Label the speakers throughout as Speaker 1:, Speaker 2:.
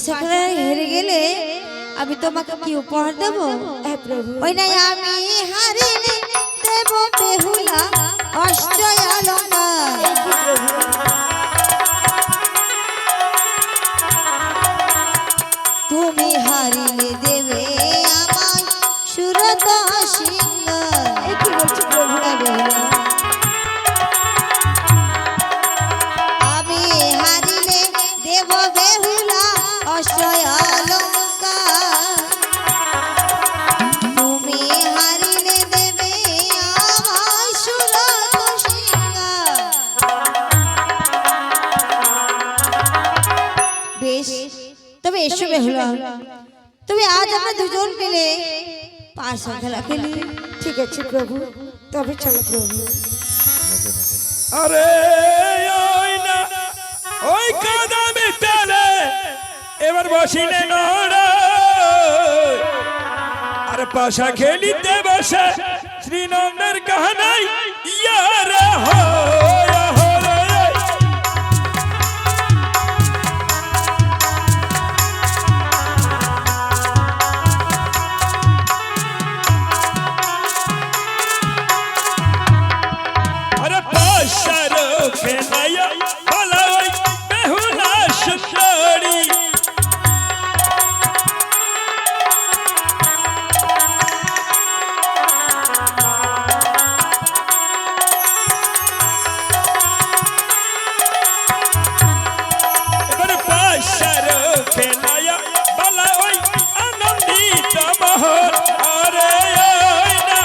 Speaker 1: পাশা খেলায় হেরে গেলে আমি তোমাকে কি উপহার দেব?
Speaker 2: হ্যাঁ প্রভু।
Speaker 1: ওই নাই আমি হারিলে দেব বেহুলা অষ্ট অলঙ্কার।
Speaker 2: এই কি প্রভু?
Speaker 1: তুমি হারিলে দেবে আমায় সুরত সিংহার।
Speaker 2: এই কি বলছো প্রভু?
Speaker 1: আমি হারিলে দেব বেহুলা অষ্ট অলঙ্কার। তুমি হারিলে দেবে আমায় সুরত সিংহার। বেশ, তবে এসো বেহুলা, তুমি আজ আমরা দুজন মিলে পাশা খেলা খেলি।
Speaker 2: ঠিক আছে প্রভু, তবে চলো প্রভু।
Speaker 3: আরে ওই না ওই কাদা মিটালে এবার বসিলে নড়া আর পাশা খেলিতে বসে শ্রীনন্দের কাহানাই ইয়ারে হো খেলায়া বলাই বেহুলা সুন্দরী এবার পাশার খেলায়া বলাই আনন্দিত মহল আরে না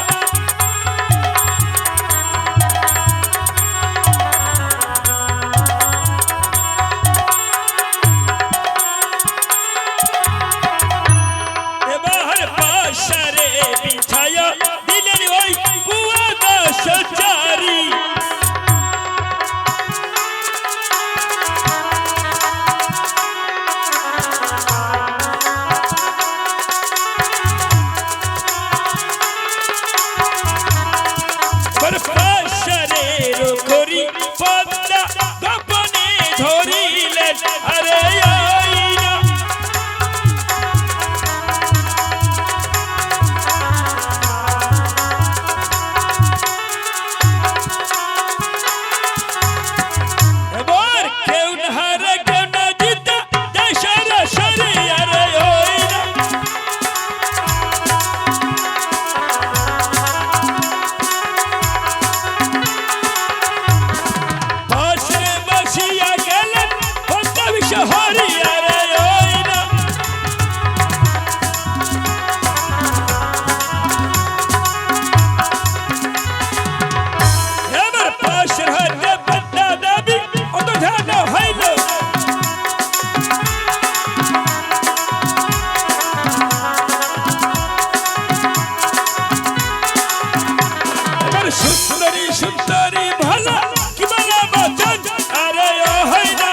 Speaker 3: সুন্দরী সুন্দরী ভালো কি বলা বচন আরে ও হয় না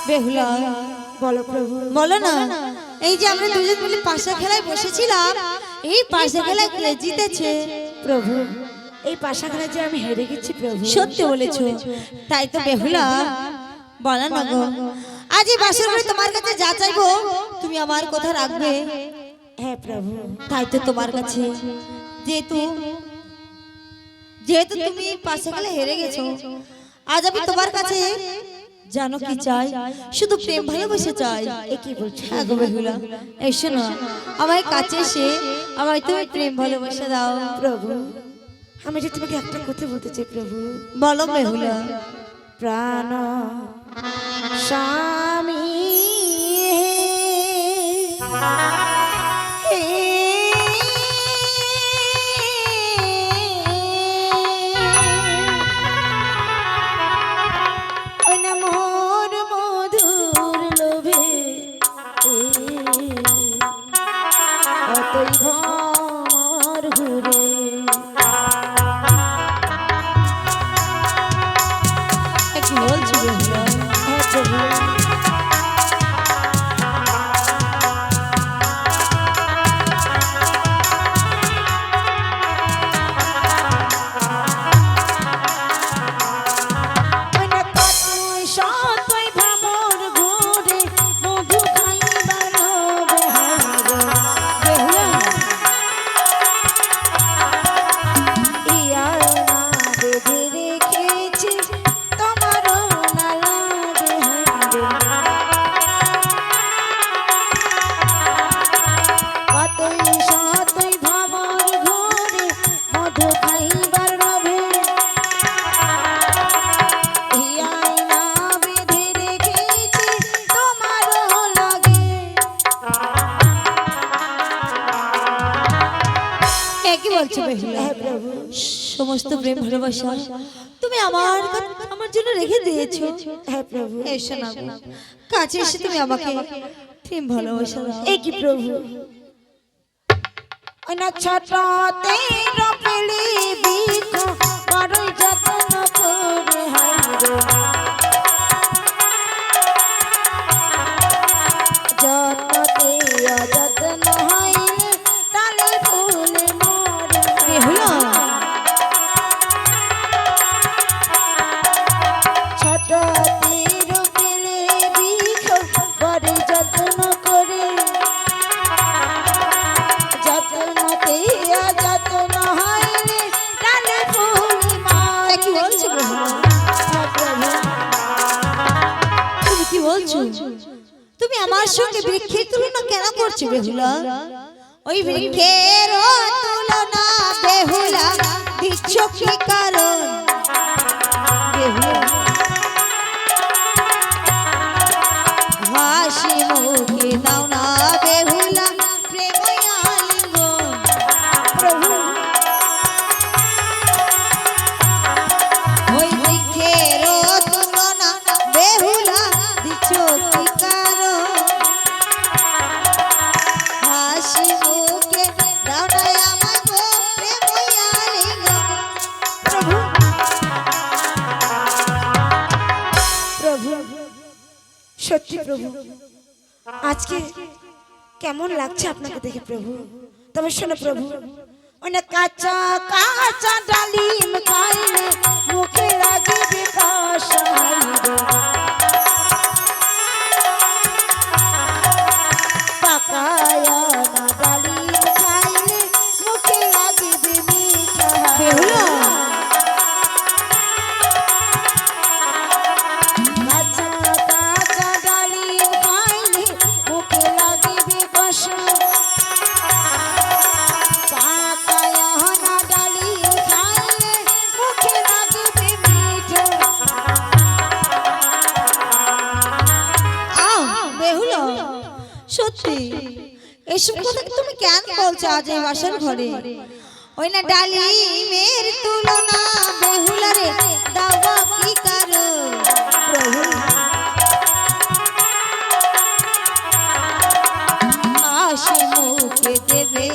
Speaker 1: বেহুলা
Speaker 2: বলো প্রভু।
Speaker 1: বলো না, এই যে আমরা দুজন মিলে পাশা খেলায় বসেছিলাম, এই পাশা খেলায় কে জিতেছে?
Speaker 2: প্রভু, এই পাশা খেলায় যে আমি হেরে গেছি প্রভু।
Speaker 1: সত্যি বলেছো। তাই তো বেহুলা, বলো না গো, আজ এই বাসর ঘরে তোমার কাছে যা চাইবো তুমি আমার কথা রাখবে?
Speaker 2: হ্যাঁ প্রভু।
Speaker 1: তাই তো তোমার কাছে, যেহেতু যেহেতু তুমি পাশা খেলায় হেরে গেছো, আজ আমি তোমার কাছে জানো কি চাই? শুধু প্রেম ভালোবাসা চাই।
Speaker 2: এ কি বলছো?
Speaker 1: হ্যাঁ গো বেহুলা, এসো না আমার কাছে এসে আমায় তুমি প্রেম ভালোবাসা দাও।
Speaker 2: প্রভু, আমি যে তোমাকে একটা কথা বলতে চাই প্রভু।
Speaker 1: বলো বেহুলা।
Speaker 2: প্রাণ স্বামী হে, ওই না মোর মধুর লোভে অতই ঘর ঘুরে।
Speaker 1: কি বলছো বেহুলা?
Speaker 2: হ্যাঁ প্রভু।
Speaker 1: বলছো বেহুলা?
Speaker 2: হ্যাঁ প্রভু।
Speaker 1: সমস্ত প্রেম ভালোবাসা তুমি আমার জন্য রেখে দিয়েছো।
Speaker 2: হ্যাঁ প্রভু।
Speaker 1: এসো না গো, কাছে এসে তুমি আমাকে প্রেম ভালোবাসা দাও।
Speaker 2: এই কি প্রভু? ওই না ছোটতে রপেলি বিখ বড় যত্ন করে হাইরে যত্নতে অযত্ন হইলে ডালে ফুলে মরে।
Speaker 1: বেহুলা
Speaker 2: ছোটতে রপেলি বিখ বড় যত্ন করে যত্নতে অযত্ন হইলে ডালে ফুলে মরে।
Speaker 1: কি বলছো বেহুলা?
Speaker 2: হ্যাঁ প্রভু।
Speaker 1: তুমি কি বলছো? তুমি আমার সঙ্গে বৃক্ষের তুলনা কেন করছো বেহুলা? ওই বৃক্ষের তুলনা বেহুলা দিচ্ছ কি কারণ? বেহুলা হাসি মুখে দাও না বেহুলা প্রেম আলিঙ্গন।
Speaker 2: প্রভু
Speaker 1: ওই বৃক্ষের তুলনা বেহুলা দিচ্ছ কি কারণ? হাসি মুখে দাও না আমাকে প্রেম আলিঙ্গন।
Speaker 2: প্রভু প্রভু সত্যি প্রভু আজকে কেমন লাগছে আপনাকে দেখে প্রভু। তবে শোনো প্রভু, ওই না কাঁচা কাঁচা ডালিম খাইলে মুখে লাগিবে কষা হাইরে পাকায়া না ডালিম খাইলে মুখে লাগিবে মিঠা
Speaker 1: বেহুলা
Speaker 2: কাঁচা কাঁচা ডালিম খাইলে মুখে লাগিবে কষা পাকায়া না ডালিম খাইলে মুখে লাগিবে মিঠা।
Speaker 1: বেহুলা সত্যি এসব কথা তুমি কেন বলছো আজ এই বাসার ঘরে? ওই না ডালিমের তুলনা বেহুলা রে দাও কি কারণ?
Speaker 2: প্রভু
Speaker 1: হাসি মুখে দেবে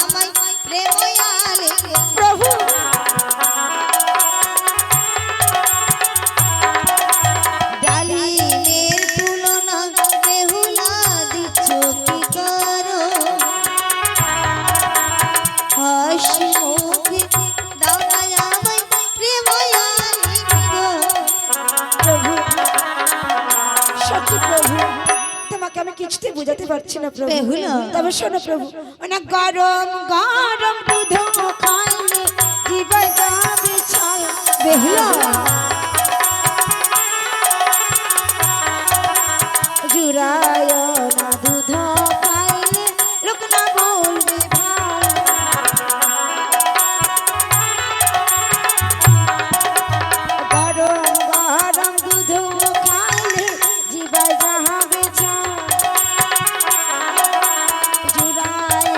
Speaker 1: আমায় প্রেম আলিঙ্গন।
Speaker 2: প্রভু
Speaker 1: ডালিমের তুলনা বেহুলা দিচ্ছ কি কারণ? হাসি মুখে দাও না আমায় প্রেম আলিঙ্গন।
Speaker 2: প্রভু সত্যি প্রভু তোমাকে আমি কিছুতে বোঝাতে পারছি না প্রভু।
Speaker 1: বেহুলা।
Speaker 2: তবে শোনো প্রভু, অনেক গরম গরম দুধ খাইলে জীবন যাবে ছায়া।
Speaker 1: বেহুলা
Speaker 2: জুড়ায় না দুধ খাইলে লোক না বলবে ভাই। গরম গরম দুধ খাইলে জীবন যাবে ছায়া। জুড়ায়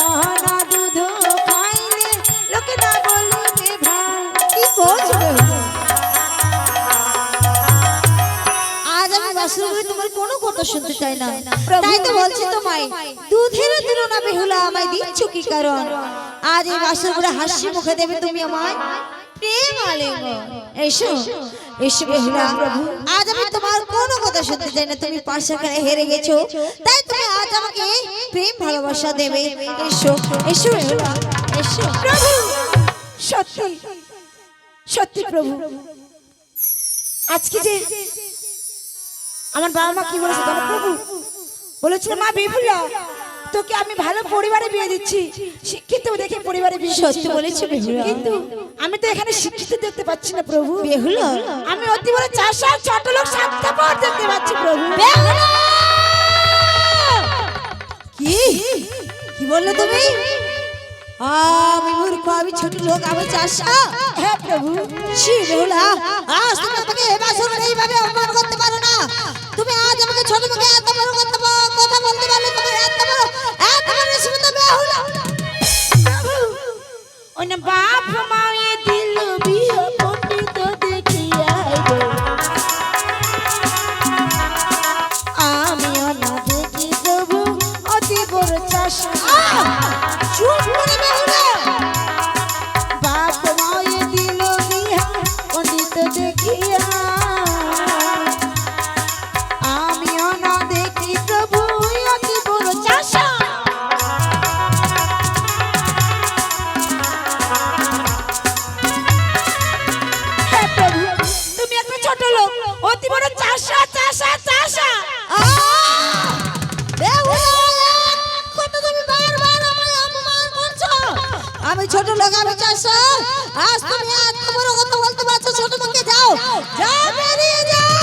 Speaker 2: না দুধ খাইলে লোক না বলবে ভাই।
Speaker 1: কি বলছো বেহুলা? আজ আমি বাসর ঘরে তোমার কোনো কথা শুনতে চাই না। তাই তো বলছি তোমায় দুধের তুলনা বেহুলা আমায় দিচ্ছ কি কারণ? আজ এই বাসর ঘরে হাসি মুখে দেবে তুমি আমায় প্রেম আলিঙ্গন। এসো এসো বেহুলা, আজ আমি তোমার কোনো কথা শুনতে চাই না। তুমি পাশা খেলে হেরে গেছো, তাই তুমি আজ আমাকে প্রেম ভালোবাসা দেবে। এসো এসো বেহুলা এসো।
Speaker 2: প্রভু সত্যি সত্যি প্রভু আজকে যে আমার বাবা মা কি বলেছে জানো প্রভু? বলেছিল মা বিপুলা তোকে আমি ভালো পরিবারে বিয়ে দিচ্ছি, শিক্ষিত দেখে পরিবারে বিয়ে দিচ্ছি।
Speaker 1: সত্যি বলেছো বেহুলা?
Speaker 2: কিন্তু আমি তো এখানে শিক্ষিত দেখতে পাচ্ছি না প্রভু।
Speaker 1: বেহুলা
Speaker 2: আমি অতি বড় চাষা ছোট লোক স্বার্থপর দেখতে পাচ্ছি প্রভু।
Speaker 1: বেহুলা! কি কি বললে তুমি? আমি মূর্খ, আমি ছোট লোক, আমি চাষা?
Speaker 2: হ্যাঁ প্রভু।
Speaker 1: ছি বেহুলা, আজ তুমি আমাকে এ বাসর ঘরে এইভাবে অপমান করতে পারো না। তুমি আজ আমাকে ছোট মুখে এত বড় কথা বলতে পারলে, তোমার এত বড় সুন্দর বেহুলা।
Speaker 2: ওই না বাপ মায়ে দিল বিয়ে পণ্ডিত দেখিয়া গো। আমিও না দেখি তবু অতি বড় চাষ।
Speaker 1: চুপ করে বেহুলা।
Speaker 2: বাপ মায়ে দিল বিয়ে পণ্ডিত দেখিয়া, আমিও না দেখি তবু অতি বড় চাষ। তুমি একটা ছোট লোক, অতি বড় চাষা চাষা চাষা।
Speaker 1: আমি ছোট লোক, আমি চাষা। আজ তুমি এত বড় কথা বলতে পারছো, ছোট লোককে যাও যাও, বেরিয়ে যাও,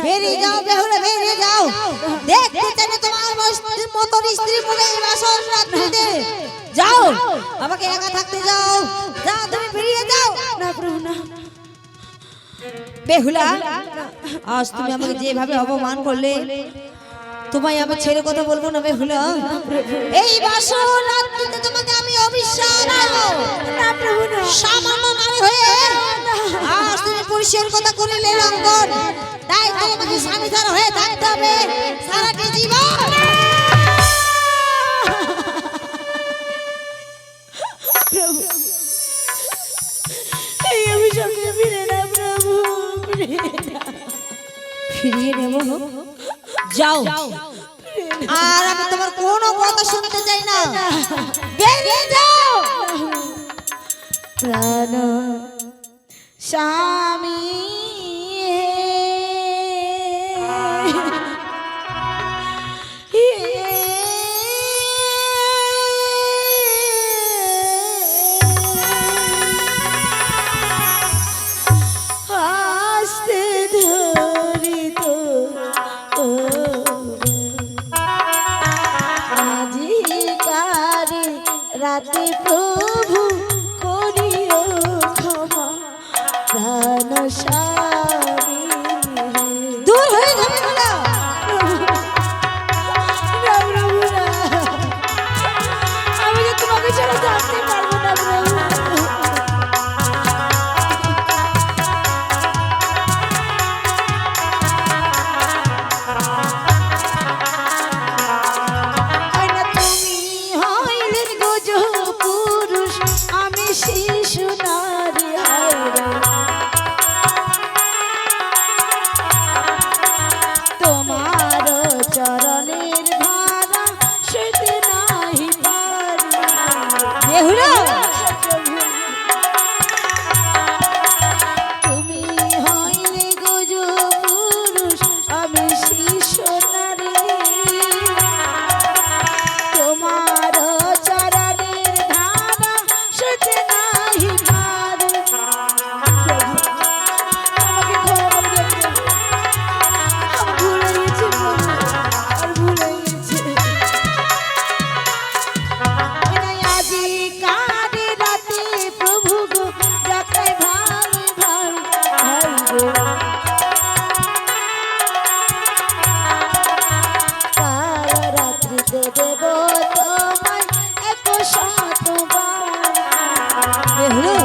Speaker 1: বেরিয়ে যাও বেহুলা, বেরিয়ে যাও। দেখতে চাই না তোমার মতন স্ত্রী বলে এই বাসর রাত্রিতে। যাও, আমাকে একা থাকতে যাও, যাও, তুমি বেরিয়ে যাও।
Speaker 2: না প্রভু না।
Speaker 1: বেহুলা, আজ তুমি আমাকে যেভাবে অপমান করলে, তোমায় আমি ছেড়ে কথা বলবো না বেহুলা। এই বাসর রাত্রিতে তোমাকে আমি অবিশ্বাস দেব
Speaker 2: না প্রভু না।
Speaker 1: সামান্য নারী হয়ে আজ তুমি পুরুষের কথা করিলে লঙ্ঘন, তাই তোমাকে স্বামী ছাড়া হয়ে থাকতে হবে সারাটি জীবন।
Speaker 2: প্রভু এই অভিশাপকে ফিরে না প্রভু,
Speaker 1: ফিরিয়ে নেব, যাও। আর আমি তোমার কোনো কথা শুনতে চাই না, বেরিয়ে যাও।
Speaker 2: প্রাণ স্বামী আস্তে ধরিত আজিকার রাতে প্রভু করিও ক্ষমা প্রাণ স্বামী।
Speaker 1: দূর হয়ে যাবে বেহুলা।
Speaker 2: আমি যে তোমাকে ছাড়া থাকতে পারবো না প্রভু। তুমি হইলেন গজ পুরুষ, আমি শিশু নারী। তোমার চরণের ধারা সেতে নাহি পারি।
Speaker 1: বেহুলা,
Speaker 2: তুমি হইলে গজ পুরুষ, আমি শিশু নারী। তোমার চরণের ধারা সেতে নাহি পারি। আমাকে ক্ষমা করে দেন। আমি ভুলে গেছি প্রভু, আর ভুলে গেছি। আজি কারে রাতে প্রভু গো, যাকাই ভাই ভাই ভাই গো। কাল রাত্রিতে দেব তোমায় 100 বার।
Speaker 1: বেহুলা,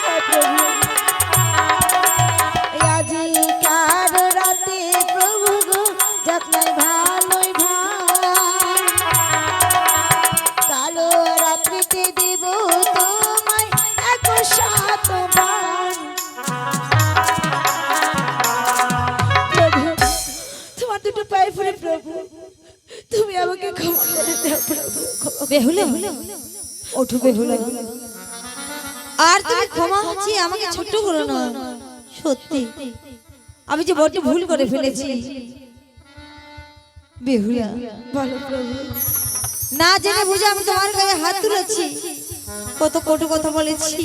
Speaker 2: হে প্রভু, আজি কার রাতে প্রভু গো, যাকাই ভালোই ভাই। কালো রাত্রিতে দেব তোমায় 100 বার। প্রভু, তোমার দুটো পায়ে পড়ে প্রভু, তুমি আমাকে ক্ষমা করে দাও প্রভু।
Speaker 1: বেহুলা, ওঠো বেহুলা। আর তুমি ক্ষমা চেয়ে আমাকে ছোট করো না। সত্যি আমি যে বড় ভুল করে ফেলেছি বেহুলা।
Speaker 2: বলো প্রভু।
Speaker 1: না জেনে বুঝে আমি তোমার গায়ে হাত তুলেছি, কত কটু কথা বলেছি,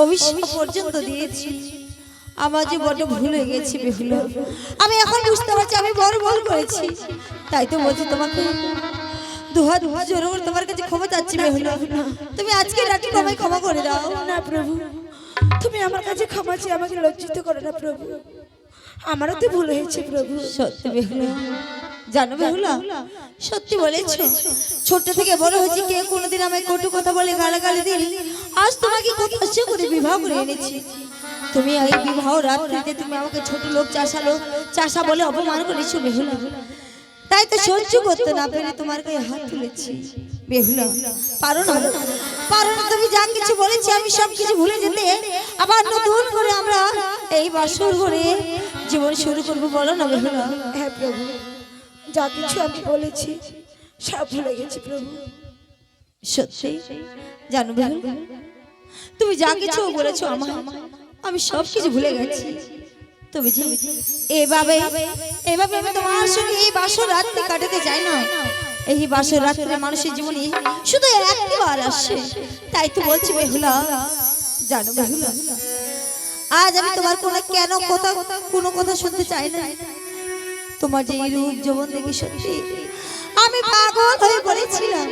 Speaker 1: অভিশাপ পর্যন্ত দিয়েছি। আমার যে বড় ভুল হয়ে গেছে বেহুলা। আমি এখন বুঝতে পারছি আমি বড় ভুল করেছি, তাই তো বলছি তোমাকে দুহাত জোরে করে তোমার কাছে ক্ষমা চাচ্ছি বেহুলা। তুমি আজকে রাতে আমায় ক্ষমা করে দাও।
Speaker 2: না প্রভু, তুমি আমার কাছে ক্ষমা চেয়ে আমাকে লজ্জিত করো না প্রভু। আমারও তো ভুল হয়েছে প্রভু।
Speaker 1: সত্যি বেহুলা, জানো বেহুলা, সত্যি বলেছো, ছোট থেকে বড় হয়েছি, কে কোনোদিন আমায় কটু কথা বলে গালাগালি দিলি, আজ তোমাকে কত কষ্ট করে বিবাহ করে এনেছি। তুমি এই বিবাহ রাত্রিতে তুমি আমাকে ছোট লোক চাষা বলে অপমান করেছো বেহুলা। তাই তো সহ্য করতে না পেরে তোমার গায়ে হাত তুলেছি বেহুলা। পারো না, পারো না, তুমি যা কিছু বলেছি আমি সব কিছু ভুলে যেতে, আবার নতুন করে আমরা এই বাসর ঘরে জীবন শুরু করবো, বলো না বেহুলা?
Speaker 2: হ্যাঁ প্রভু, যা কিছু আমি বলেছি সব ভুলে গেছি প্রভু।
Speaker 1: সত্যি জানো বেহুলা, তুমি যা কিছু বলেছো আমার, আমি সব কিছু ভুলে গেছি। তুমি যে এভাবে এভাবে আমি তোমার সঙ্গে এই বাসর রাত্রি কাটাতে চাই না। এই বাসর রাত্রে মানুষের জীবনে শুধু একবার আসে, তাই তো বলছি বেহুলা। জানো বেহুলা, আজ আমি তোমার কোনো কথা শুনতে চাই না। তোমার যে এই রূপ যৌবন দেখে সত্যি আমি পাগল হয়ে পড়েছিলাম,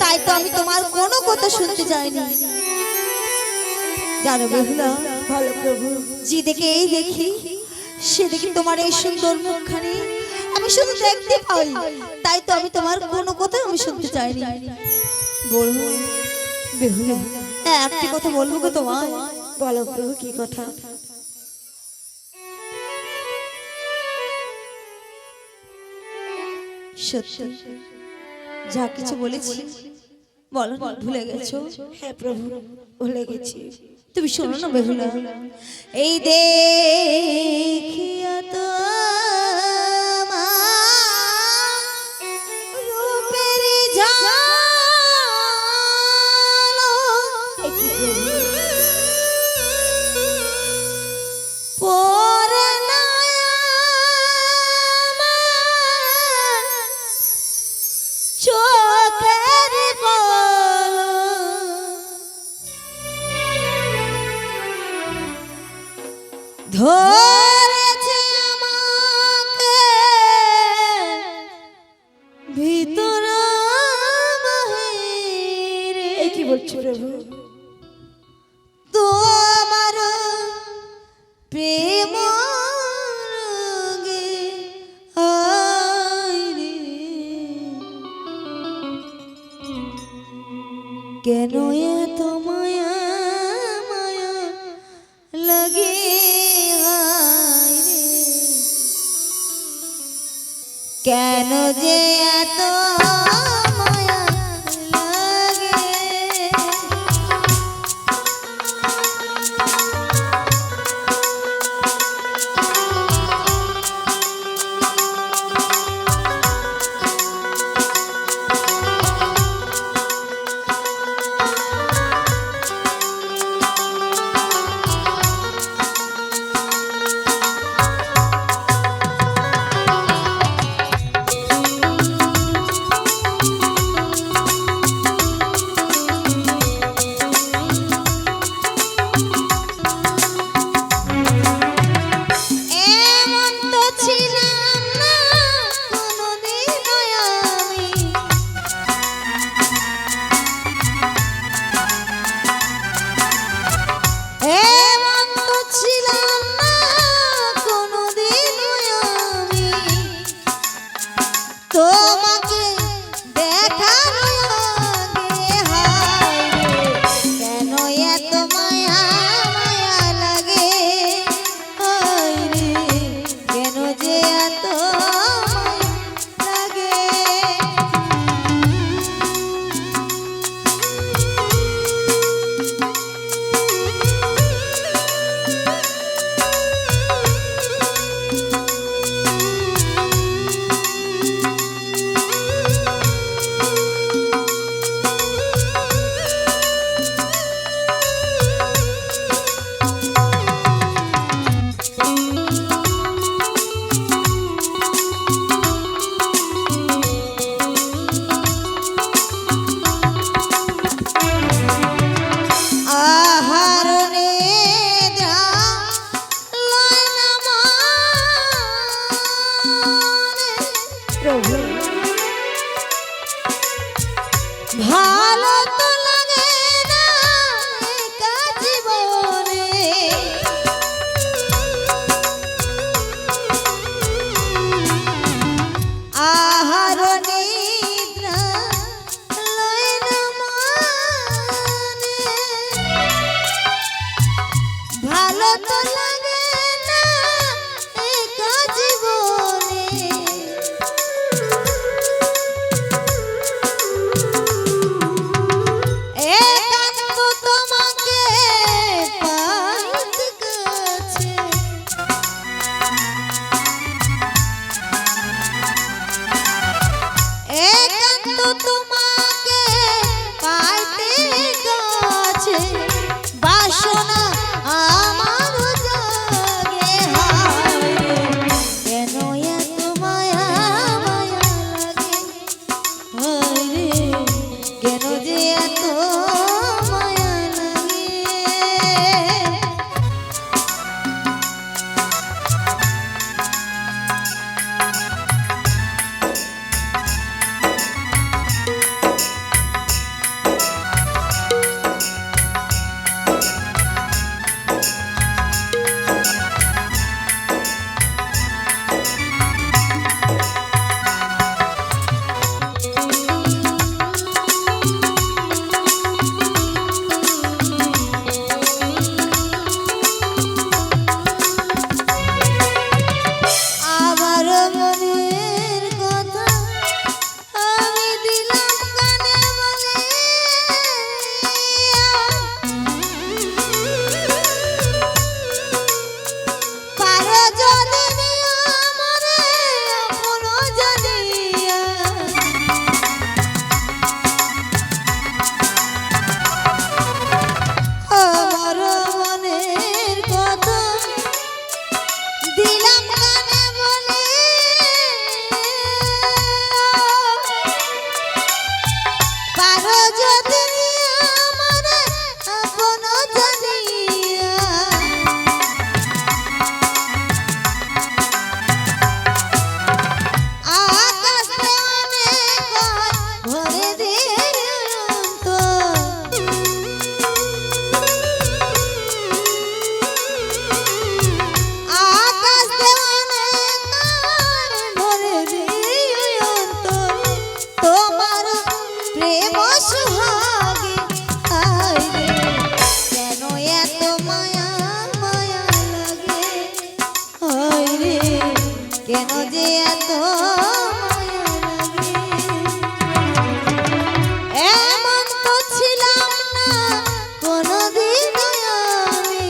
Speaker 1: তাই তো আমি তোমার কোনো কথা শুনতে চাইনি। জানো বেহুলা,
Speaker 2: ভালো প্রভু,
Speaker 1: যে দেখে এই দেখি সে দেখি তোমার এই সুন্দর মুখখানি আমি শুধু দেখতে পাই, তাই তো আমি তোমার কোনো কথা আমি শুনতে চাইনি। বলবো বেহুলা, একটি কথা বলবো গো তোমার?
Speaker 2: বলো প্রভু, কি কথা?
Speaker 1: সত্যি যা কিছু বলেছি বলো না, ভুলে গেছো?
Speaker 2: হ্যাঁ প্রভু, ভুলে গেছি।
Speaker 1: তুমি শোনো না বেহুলা, এই দেখিয়া তো রূপের ঝালো পরে না আমার চোখের ধরেছে আমাকে ভিতর বাহিরে।
Speaker 2: এই কি বলছো প্রভু?
Speaker 1: তোমার প্রেম রঙে আইরে, কেন এত মায়া মায়া লাগে হায়রে, কেন যে এত মায়া লাগে। কেন যে এত মায়া লাগে। এমন তো ছিলাম না কোনোদিন আমি,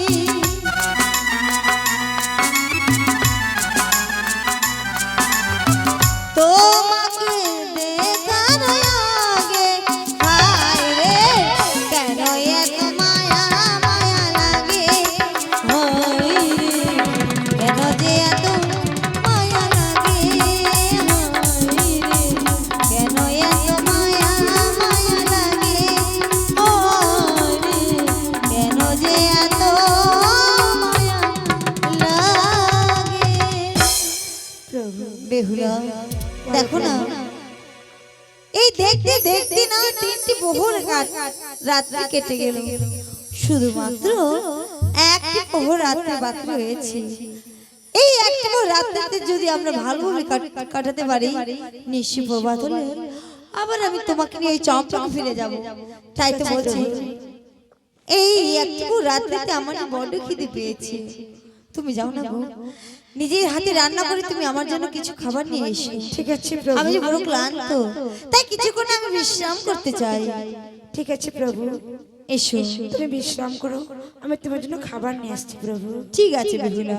Speaker 1: তোমাকে দেখার আগে হায় রে কেন এত মায়া মায়া লাগে। হায় রে কেন যে এত মায়া লাগে। হায় রে কেন এত মায়া মায়া লাগে। হায় রে কেন যে এত মায়া লাগে। বেহুলা দেখো না, এই দেখতে দেখতে না তিনটি প্রহর রাত্রি কেটে গেল, শুধুমাত্র একটি প্রহর রাত্রি বাকি রয়েছে। এই একটি প্রহর রাত্রিতে যদি আমরা ভালোভাবে কাটাতে পারি, নিশ্চয় প্রভাত হলে আবার আমি তোমাকে নিয়ে এই চম্পক ফিরে যাব। তাই তো বলছি এই একটি প্রহর রাত্রিতে আমার না বড্ড খিদে পেয়েছে। তুমি যাও না গো, নিজের হাতে রান্না করে তুমি আমার জন্য কিছু খাবার নিয়ে এসো।
Speaker 2: ঠিক আছে প্রভু।
Speaker 1: আমি যে বড় ক্লান্ত, তাই কিছুক্ষণ আমি বিশ্রাম করতে চাই।
Speaker 2: ঠিক আছে প্রভু,
Speaker 1: এসো।
Speaker 2: তুমি বিশ্রাম করো, আমি তোমার জন্য খাবার নিয়ে আসছি প্রভু।
Speaker 1: ঠিক আছে বেহুলা।